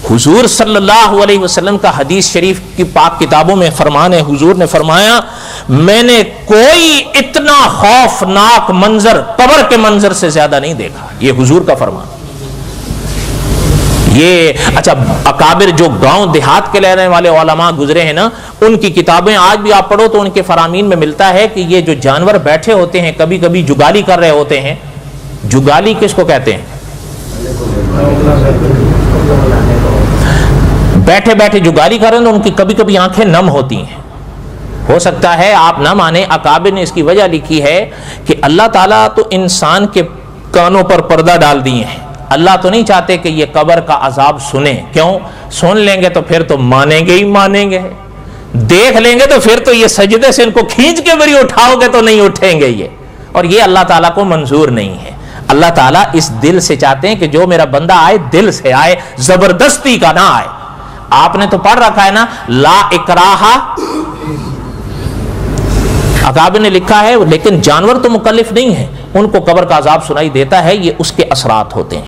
حضور صلی اللہ علیہ وسلم کا حدیث شریف کی پاک کتابوں میں فرمان ہے، حضور نے فرمایا میں نے کوئی اتنا خوفناک منظر قبر کے منظر سے زیادہ نہیں دیکھا. یہ حضور کا فرمان. یہ اچھا اکابر جو گاؤں دیہات کے رہنے والے علماء گزرے ہیں نا، ان کی کتابیں آج بھی آپ پڑھو تو ان کے فرامین میں ملتا ہے کہ یہ جو جانور بیٹھے ہوتے ہیں کبھی کبھی جگالی کر رہے ہوتے ہیں. جگالی کس کو کہتے ہیں؟ بیٹھے بیٹھے جگالی کر رہے ہیں تو ان کی کبھی کبھی آنکھیں نم ہوتی ہیں. ہو سکتا ہے آپ نہ مانیں، اکابر نے اس کی وجہ لکھی ہے کہ اللہ تعالیٰ تو انسان کے کانوں پر پردہ ڈال دیے ہیں. اللہ تو نہیں چاہتے کہ یہ قبر کا عذاب سنیں. کیوں؟ سن لیں گے تو پھر تو مانیں گے ہی مانیں گے، دیکھ لیں گے تو پھر تو یہ سجدے سے ان کو کھینچ کے بری اٹھاؤ گے تو نہیں اٹھیں گے یہ. اور یہ اللہ تعالیٰ کو منظور نہیں ہے. اللہ تعالیٰ اس دل سے چاہتے ہیں کہ جو میرا بندہ آئے دل سے آئے، زبردستی کا نہ آئے. آپ نے تو پڑھ رکھا ہے نا، لا اکراہ. اکابر نے لکھا ہے لیکن جانور تو مکلف نہیں ہے، ان کو قبر کا عذاب سنائی دیتا ہے، یہ اس کے اثرات ہوتے ہیں.